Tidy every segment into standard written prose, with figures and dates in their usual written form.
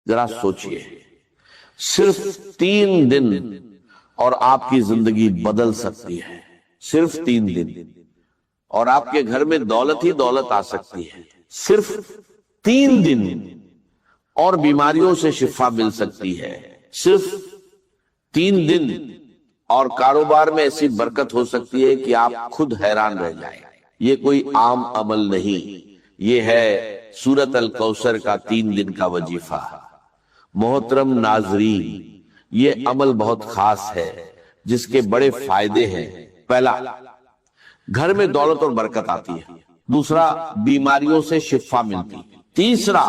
ذرا سوچئے، صرف 3 دن اور آپ کی زندگی بدل سکتی ہے، صرف 3 دن، اور آپ کے گھر میں دولت ہی دولت آ سکتی ہے، صرف 3 دن، اور بیماریوں سے شفا مل سکتی ہے، صرف 3 دن، اور کاروبار میں ایسی برکت ہو سکتی ہے کہ آپ خود حیران رہ جائیں۔ یہ کوئی عام عمل نہیں، یہ ہے سورۃ الکوثر کا 3 دن کا وظیفہ۔ محترم ناظرین، یہ عمل بہت خاص ہے جس کے بڑے فائدے ہیں۔ پہلا، گھر میں دولت اور برکت آتی ہے۔ دوسرا، بیماریوں سے شفا ملتی ہے۔ تیسرا،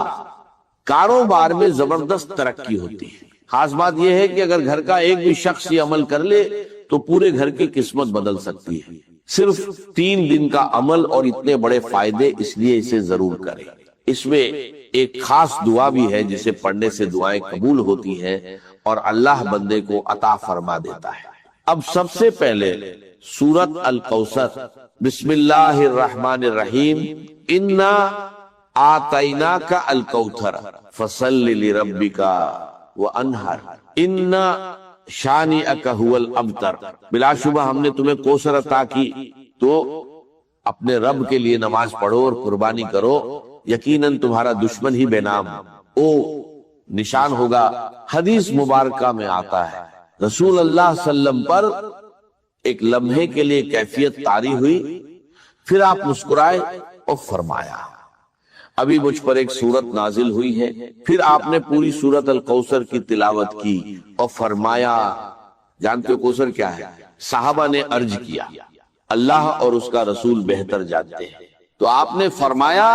کاروبار میں زبردست ترقی ہوتی ہے۔ خاص بات یہ ہے کہ اگر گھر کا ایک بھی شخص یہ عمل کر لے تو پورے گھر کی قسمت بدل سکتی ہے۔ صرف 3 دن کا عمل اور اتنے بڑے فائدے، اس لیے اسے ضرور کریں۔ اس میں ایک خاص دعا بھی ہے جسے پڑھنے سے دعائیں قبول ہوتی ہیں اور اللہ بندے کو عطا فرما دیتا ہے۔ اب سب سے پہلے سورۃ الکوثر، بسم اللہ الرحمن الرحیم، انا آتیناک الکوثر فصل لربک وانحر ان شانئک ھو الابتر۔ بلا شبہ ہم نے تمہیں کوثر عطا کی، تو اپنے رب کے لیے نماز پڑھو اور قربانی کرو، یقیناً تمہارا دشمن ہی بے نام او نشان ہوگا۔ حدیث مبارکہ میں آتا ہے رسول اللہ صلی اللہ علیہ وسلم پر ایک لمحے کے لیے کیفیت طاری ہوئی، پھر آپ مسکرائے اور فرمایا ابھی مجھ پر ایک سورت نازل ہوئی ہے۔ پھر آپ نے پوری سورت الکوثر کی تلاوت کی اور فرمایا، جانتے ہو کوثر کیا ہے؟ صحابہ نے عرض کیا اللہ اور اس کا رسول بہتر جانتے ہیں۔ تو آپ نے فرمایا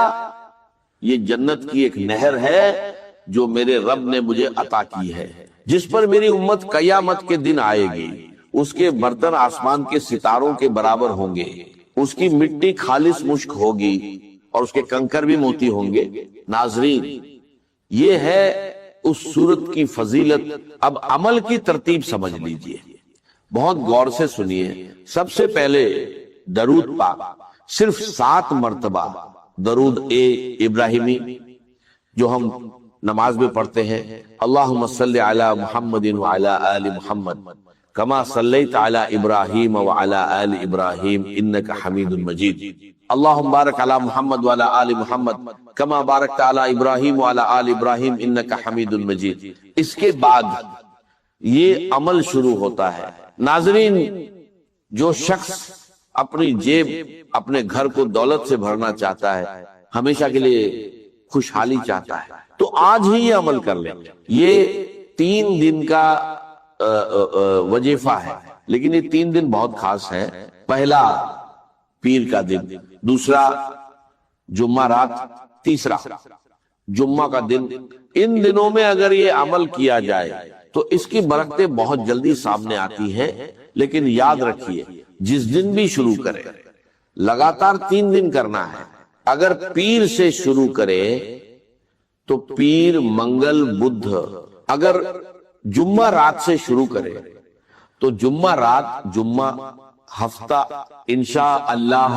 یہ جنت کی ایک نہر ہے جو میرے رب نے مجھے عطا کی ہے، جس پر میری امت قیامت کے دن آئے گی۔ اس کے برتن آسمان کے ستاروں کے برابر ہوں گے، اس کی مٹی خالص مشک ہوگی اور اس کے کنکر بھی موتی ہوں گے۔ ناظرین، یہ ہے اس سورت کی فضیلت۔ اب عمل کی ترتیب سمجھ لیجئے، بہت غور سے سنیے۔ سب سے پہلے درود پاک، صرف 7 مرتبہ درود ابراہیمی جو ہم نماز میں پڑھتے ہیں، اللہم صلی علی محمد وعلی آل محمد کما صلیت علی ابراہیم وعلی آل ابراہیم انک حمید مجید، اللہم بارک علی محمد وعلی آل محمد کما بارکت علی ابراہیم وعلی آل ابراہیم انک حمید مجید۔ اس کے بعد یہ عمل شروع ہوتا ہے۔ ناظرین، جو شخص اپنی جیب، اپنے گھر کو دولت سے بھرنا چاہتا ہے، ہمیشہ کے لیے خوشحالی چاہتا ہے، تو آج ہی یہ عمل کر لیں۔ یہ 3 دن کا وظیفہ ہے، لیکن یہ 3 دن بہت خاص ہے۔ پہلا پیر کا دن، دوسرا جمعہ رات، تیسرا جمعہ کا دن۔ ان دنوں میں اگر یہ عمل کیا جائے تو اس کی برکتیں بہت جلدی سامنے آتی ہیں۔ لیکن یاد رکھیے، جس دن بھی شروع کرے، لگاتار 3 دن کرنا ہے۔ اگر پیر سے شروع کرے تو پیر، منگل، بدھ۔ اگر جمعہ رات سے شروع کرے تو جمعہ رات، جمعہ، ہفتہ، انشاءاللہ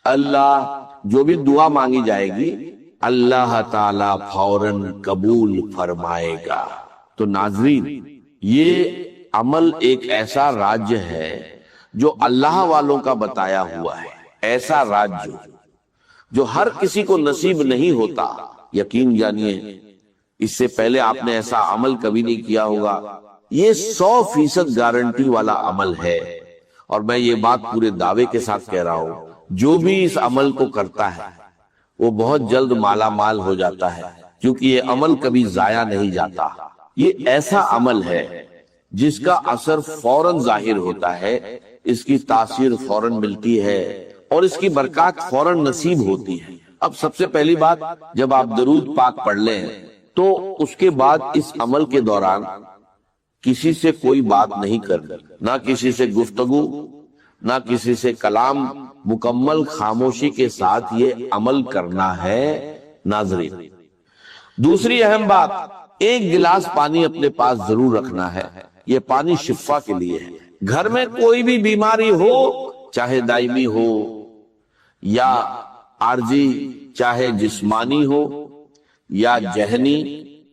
اللہ جو بھی دعا مانگی جائے گی اللہ تعالی فوراً قبول فرمائے گا۔ تو ناظرین، یہ عمل ایک ایسا راج ہے جو اللہ والوں کا بتایا ہوا ہے، ایسا راج جو ہر کسی کو نصیب نہیں ہوتا۔ یقین جانیے، اس سے پہلے آپ نے ایسا عمل کبھی نہیں کیا ہوگا۔ یہ 100% گارنٹی والا عمل ہے، اور میں یہ بات پورے دعوے کے ساتھ کہہ رہا ہوں، جو بھی اس عمل کو کرتا ہے وہ بہت جلد مالا مال ہو جاتا ہے، کیونکہ یہ عمل کبھی ضائع نہیں جاتا۔ یہ ایسا عمل ہے جس کا اثر فوراً ظاہر ہوتا ہے، اس کی تاثیر فوراً ملتی ہے اور اس کی برکات فوراً نصیب ہوتی ہے۔ اب سب سے پہلی بات، جب آپ درود پاک پڑھ لیں تو اس کے بعد اس عمل کے دوران کسی سے کوئی بات نہیں کرنی، نہ کسی سے گفتگو، نہ کسی سے کلام، مکمل خاموشی کے ساتھ یہ عمل کرنا ہے۔ ناظرین، دوسری اہم بات، 1 گلاس پانی اپنے پاس ضرور رکھنا ہے۔ یہ پانی شفا کے لیے ہے۔ گھر میں کوئی بھی بیماری ہو، چاہے دائمی ہو یا عارضی، چاہے جسمانی ہو یا ذہنی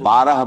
12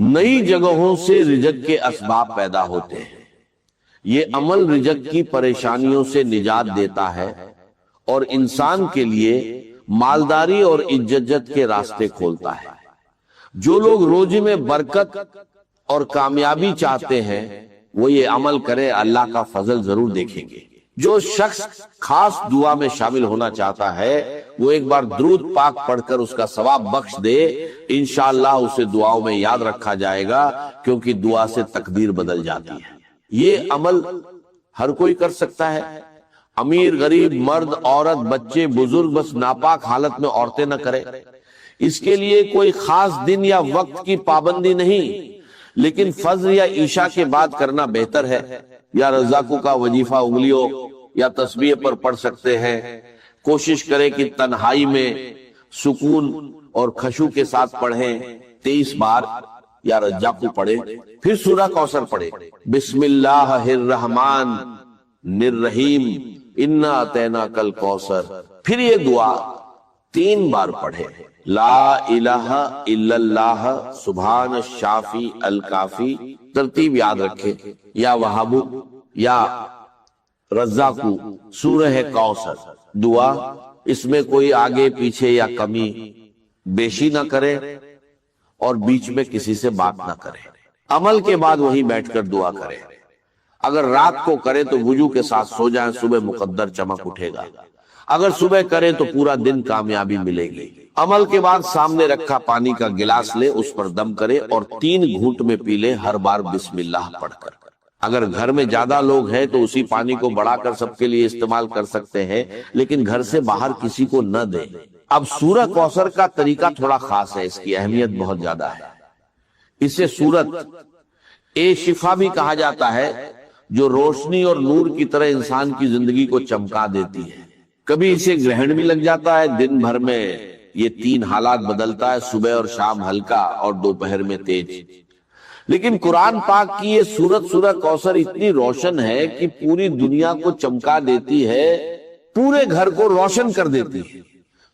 نئی جگہوں سے رزق کے اسباب پیدا ہوتے ہیں۔ یہ عمل رزق کی پریشانیوں سے نجات دیتا ہے اور انسان کے لیے مالداری اور عزت کے راستے کھولتا ہے۔ جو لوگ روزی میں برکت اور کامیابی چاہتے ہیں وہ یہ عمل کرے، اللہ کا فضل ضرور دیکھیں گے۔ جو شخص خاص دعا میں شامل ہونا چاہتا ہے وہ ایک بار درود پاک پڑھ کر اس کا ثواب بخش دے، انشاءاللہ اسے دعاؤں میں یاد رکھا جائے گا، کیونکہ دعا سے تقدیر بدل جاتی ہے۔ یہ عمل ہر کوئی کر سکتا ہے، امیر غریب مرد عورت بچے بزرگ، بس ناپاک حالت میں عورتیں نہ کریں۔ اس کے لیے کوئی خاص دن یا وقت کی پابندی نہیں، لیکن فجر یا عشاء کے بعد کرنا بہتر ہے۔ یا رزاقوں کا وظیفہ انگلیوں یا تسبیح پر پڑھ سکتے ہیں۔ کوشش کریں کہ تنہائی میں سکون اور خشوع کے ساتھ پڑھیں۔ 23 بار یا رزاقوں پڑھیں، پھر سورہ کوثر پڑھیں۔ بسم اللہ الرحمن الرحیم انا اعطیناک الکوثر، پھر یہ دعا 3 بار پڑھیں۔ لا الہ الا اللہ سبحان الشافی الکافی، ترتیب یاد رکھیں، یا وہاب یا رزاقو، سورہ کوثر دعا، اس میں کوئی آگے پیچھے یا کمی بیشی نہ کرے اور بیچ میں کسی سے بات نہ کرے۔ عمل کے بعد وہیں بیٹھ کر دعا کرے۔ اگر رات کو کرے تو وضو کے ساتھ سو جائیں، صبح مقدر چمک اٹھے گا۔ اگر صبح کریں تو پورا دن کامیابی ملے گی۔ عمل کے بعد سامنے رکھا پانی کا گلاس لے، اس پر دم کرے اور 3 گھونٹ میں پی لے، ہر بار بسم اللہ پڑھ کر۔ اگر گھر میں زیادہ لوگ ہیں تو اسی پانی کو بڑھا کر سب کے لیے استعمال کر سکتے ہیں، لیکن گھر سے باہر کسی کو نہ دیں۔ اب سورہ کوثر کا طریقہ تھوڑا خاص ہے، اس کی اہمیت بہت زیادہ ہے۔ اسے سورت شفا بھی کہا جاتا ہے، جو روشنی اور نور کی طرح انسان کی زندگی کو چمکا دیتی ہے۔ کبھی اسے گرہن بھی لگ جاتا ہے، دن بھر میں یہ 3 حالات بدلتا ہے، صبح اور شام ہلکا اور دوپہر میں تیز۔ لیکن قرآن پاک کی یہ سورت سورہ کوثر اتنی روشن ہے کہ پوری دنیا کو چمکا دیتی ہے، پورے گھر کو روشن کر دیتی ہے۔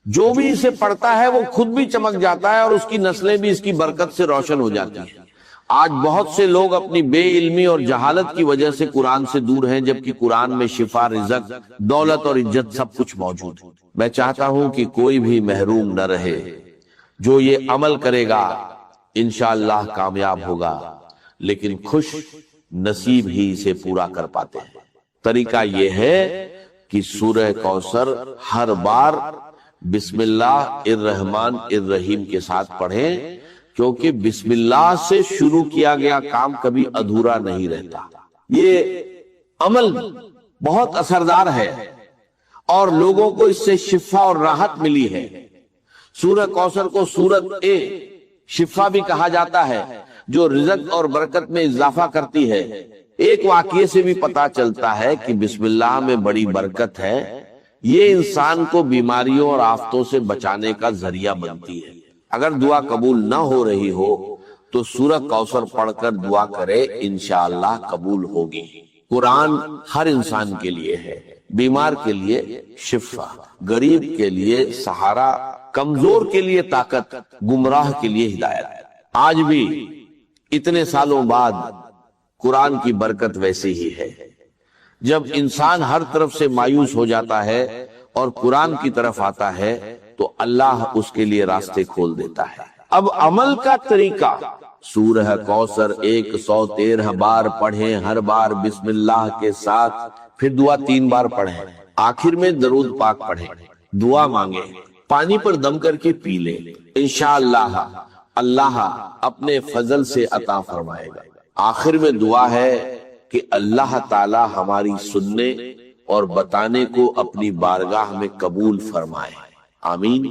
جو بھی اسے پڑھتا ہے وہ خود بھی چمک جاتا ہے اور اس کی نسلیں بھی اس کی برکت سے روشن ہو جاتی ہیں۔ آج بہت سے لوگ اپنی بے علمی اور جہالت کی وجہ سے قرآن سے دور ہیں، جبکہ قرآن میں شفا، رزق، دولت اور عزت سب کچھ موجود ہے۔ میں چاہتا ہوں کہ کوئی بھی محروم نہ رہے۔ جو یہ عمل کرے گا انشاءاللہ کامیاب ہوگا، لیکن خوش نصیب ہی اسے پورا کر پاتے ہیں۔ طریقہ یہ ہے کہ سورہ کوثر ہر بار بسم اللہ الرحمن الرحیم کے ساتھ پڑھیں، کیونکہ بسم اللہ سے شروع کیا گیا کام کبھی ادھورا نہیں رہتا۔ یہ عمل بہت اثردار ہے اور لوگوں کو اس سے شفا اور راحت ملی ہے۔ سورہ کوثر کو سورت شفا بھی کہا جاتا ہے، جو رزق اور برکت میں اضافہ کرتی ہے۔ ایک واقعے سے بھی پتا چلتا ہے کہ بسم اللہ میں بڑی برکت ہے۔ یہ انسان کو بیماریوں اور آفتوں سے بچانے کا ذریعہ بنتی ہے۔ اگر دعا قبول نہ ہو رہی ہو تو سورہ کوثر پڑھ کر دعا کرے، انشاءاللہ قبول ہوگی۔ قرآن ہر انسان کے لیے ہے، بیمار کے لیے شفا، غریب کے لیے سہارا، کمزور کے لیے طاقت، گمراہ کے لیے ہدایت۔ آج بھی اتنے سالوں بعد قرآن کی برکت ویسے ہی ہے۔ جب انسان ہر طرف سے مایوس ہو جاتا ہے اور قرآن کی طرف آتا ہے تو اللہ اس کے لیے راستے کھول دیتا ہے۔ اب عمل کا طریقہ، سورہ کوثر 113 بار پڑھیں، ہر بار بسم اللہ کے ساتھ، پھر دعا 3 بار پڑھیں، آخر میں درود پاک پڑھیں، دعا مانگیں، پانی پر دم کر کے پی لیں، انشاءاللہ اللہ اپنے فضل سے عطا فرمائے گا۔ آخر میں دعا ہے کہ اللہ تعالی ہماری سننے اور بتانے کو اپنی بارگاہ میں قبول فرمائے، آمین۔